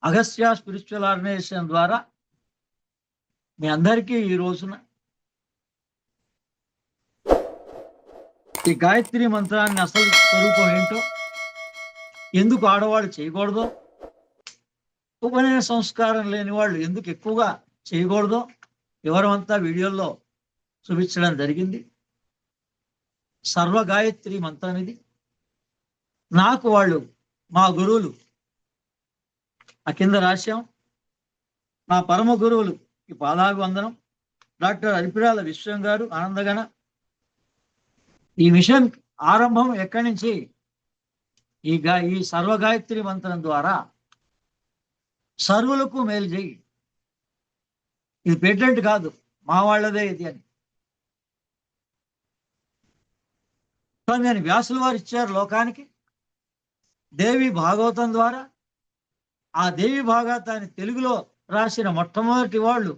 Agastya spiritual organisation ద్వారా మీ అందరికీ ఈ రోజున ఈ గాయత్రి మంత్రాన్ని అసలు స్వరూపం ఏంటో, ఎందుకు ఆడవాళ్ళు చేయకూడదో, ఉపనయన సంస్కారం లేని వాళ్ళు ఎందుకు ఎక్కువగా చేయకూడదో వివరమంతా వీడియోల్లో చూపించడం జరిగింది. సర్వ గాయత్రి మంత్రం ఇది. నాకు వాళ్ళు మా గురువులు ఆ కింద రాశాం. మా పరమ గురువులు ఈ పాదాభివందనం డాక్టర్ అరిపిరాల విశ్వం గారు ఆనందగణ. ఈ మిషన్ ఆరంభం ఎక్కడి నుంచి? ఈ సర్వ గాయత్రి మంత్రం ద్వారా సర్వులకు మేలు చేయి. ఇది పేటెంట్ కాదు, మా వాళ్ళదే ఇది అని. నేను వ్యాసుల వారు ఇచ్చారు లోకానికి దేవి భాగవతం ద్వారా. ఆ దేవి భాగవతాన్ని తెలుగులో రాసిన మొట్టమొదటి వాళ్ళు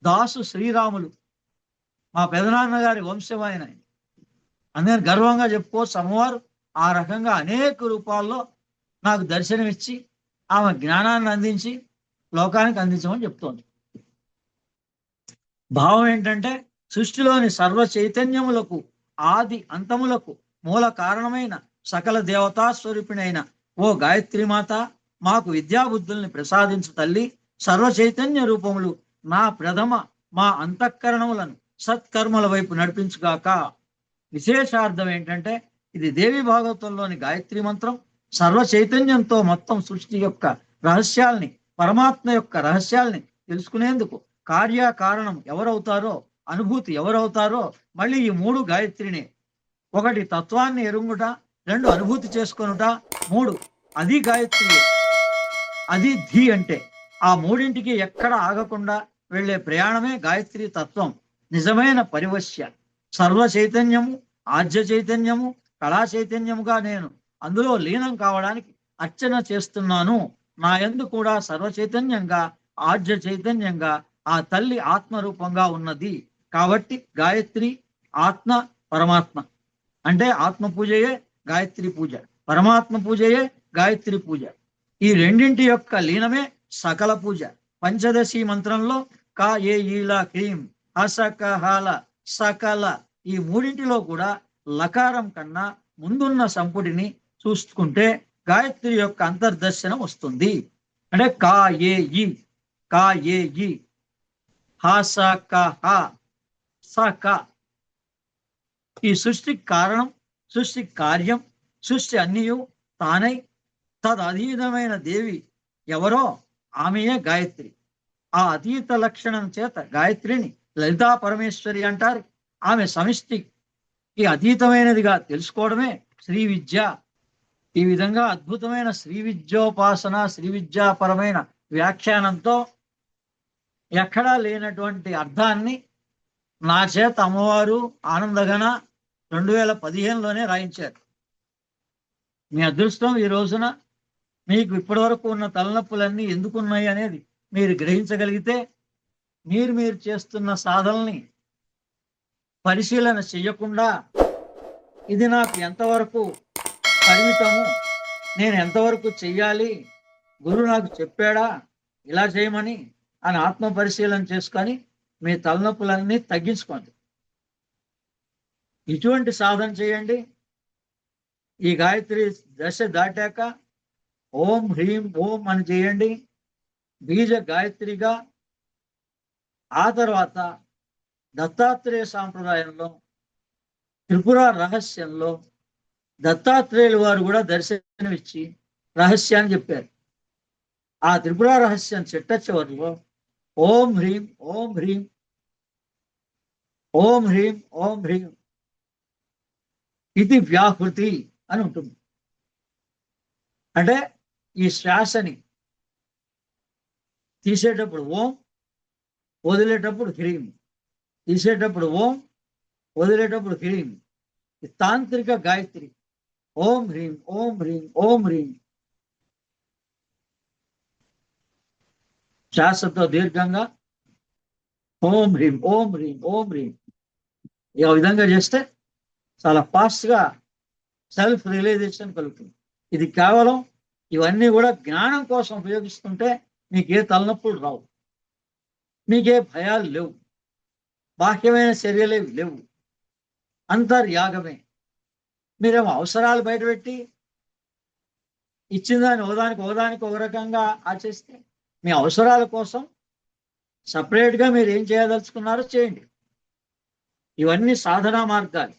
దాసు శ్రీరాములు, మా పెదనాన్న గారి వంశమైన. అందుకని గర్వంగా చెప్పుకోవచ్చు. అమ్మవారు ఆ రకంగా అనేక రూపాల్లో నాకు దర్శనమిచ్చి ఆమె జ్ఞానాన్ని అందించి లోకానికి అందించమని చెప్తోంది. భావం ఏంటంటే సృష్టిలోని సర్వ చైతన్యములకు ఆది అంతములకు మూల కారణమైన సకల దేవతా స్వరూపిణైన ఓ గాయత్రి మాత, మాకు విద్యాబుద్ధుల్ని ప్రసాదించు తల్లి. సర్వ చైతన్య రూపములు నా ప్రథమ మా అంతఃకరణములను సత్కర్మల వైపు నడిపించుగాక. విశేషార్థం ఏంటంటే ఇది దేవి భాగవతంలోని గాయత్రి మంత్రం సర్వ చైతన్యంతో మొత్తం సృష్టి యొక్క రహస్యాల్ని, పరమాత్మ యొక్క రహస్యాల్ని తెలుసుకునేందుకు కార్యకారణం ఎవరవుతారో, అనుభూతి ఎవరవుతారో మళ్ళీ ఈ మూడు గాయత్రినే. ఒకటి తత్వాన్ని ఎరుగుట, రెండు అనుభూతి చేసుకొనుట, మూడు అది గాయత్రి. అది ధీ అంటే ఆ మూడింటికి ఎక్కడ ఆగకుండా వెళ్ళే ప్రయాణమే గాయత్రి తత్వం. నిజమైన పరివశ్య సర్వ చైతన్యము, ఆద్య చైతన్యము, కళా చైతన్యముగా నేను అందులో లీనం కావడానికి అర్చన చేస్తున్నాను. నా యందు కూడా సర్వ చైతన్యంగా, ఆద్య చైతన్యంగా ఆ తల్లి ఆత్మరూపంగా ఉన్నది. కాబట్టి గాయత్రి ఆత్మ పరమాత్మ అంటే ఆత్మ పూజయే గాయత్రి పూజ, పరమాత్మ పూజయే గాయత్రి పూజ. ఈ రెండింటి యొక్క లీనమే సకల పూజ. పంచదశి మంత్రంలో కా ఏ ఈలా క్రీం అసకహాల సకల ఈ మూడింటిలో కూడా లకారం కన్నా ముందున్న సంపుటిని చూసుకుంటే గాయత్రి యొక్క అంతర్దర్శనం వస్తుంది. అంటే కా ఏ ఈ, కా ఏ ఈ, హ స క హ స క. ఈ సృష్టికి కారణం, సృష్టి కార్యం, సృష్టి అన్నియు తానై తదధీనమైన దేవి ఎవరో ఆమెయే గాయత్రి. ఆ అతీత లక్షణం చేత గాయత్రిని లలితా పరమేశ్వరి అంటారు. ఆమె సమిష్టికి అతీతమైనదిగా తెలుసుకోవడమే శ్రీ విద్య. ఈ విధంగా అద్భుతమైన శ్రీ విద్యోపాసన, శ్రీ విద్యాపరమైన వ్యాఖ్యానంతో ఎక్కడా లేనటువంటి అర్థాన్ని నా చేత అమ్మవారు ఆనందగణ 2015లోనే రాయించారు. మీ అదృష్టం ఈ రోజున మీకు ఇప్పటి వరకు ఉన్న తలనొప్పులన్నీ ఎందుకున్నాయి అనేది మీరు గ్రహించగలిగితే మీరు చేస్తున్న సాధనల్ని పరిశీలన చెయ్యకుండా ఇది నాకు ఎంతవరకు పరిమితము, నేను ఎంతవరకు చెయ్యాలి, గురువు నాకు చెప్పాడా ఇలా చేయమని అని ఆత్మ పరిశీలన చేసుకొని మీ తలనొప్పులన్నీ తగ్గించుకోండి. ఇటువంటి సాధన చేయండి. ఈ గాయత్రి దశ దాటాక ఓం హ్రీం ఓం అని చేయండి బీజ గాయత్రిగా. ఆ తర్వాత దత్తాత్రేయ సాంప్రదాయంలో త్రిపుర రహస్యంలో దత్తాత్రేయుల వారు కూడా దర్శనమిచ్చి రహస్యాన్ని చెప్పారు. ఆ త్రిపుర రహస్యం చిట్ట చివరిలో ఓం హ్రీం ఓం హ్రీం ఓం హ్రీం ఓం హ్రీం ఇది వ్యాహృతి అని ఉంటుంది. అంటే ఈ శ్వాసని తీసేటప్పుడు ఓం, వదిలేటప్పుడు హ్రీం, తీసేటప్పుడు ఓం, వదిలేటప్పుడు హ్రీం. ఈ తాంత్రిక గాయత్రి ఓం హ్రీం ఓం హ్రీం ఓం హ్రీం. శ్వాసతో దీర్ఘంగా ఓం హ్రీం ఓం హ్రీం ఓం హ్రీం. ఈ విధంగా చేస్తే చాలా ఫాస్ట్గా సెల్ఫ్ రియలైజేషన్ కలుగుతుంది. ఇది కేవలం ఇవన్నీ కూడా జ్ఞానం కోసం ఉపయోగిస్తుంటే మీకే తలనొప్పులు రావు, మీకే భయాలు లేవు, బాహ్యమైన చర్యలే లేవు, అంతర్యాగమే. మీరేమో అవసరాలు బయటపెట్టి ఇచ్చిన దాన్ని ఒకదానికి ఒక రకంగా ఆచరిస్తే మీ అవసరాల కోసం సపరేట్గా మీరు ఏం చేయదలుచుకున్నారో చేయండి. ఇవన్నీ సాధనా మార్గాలు.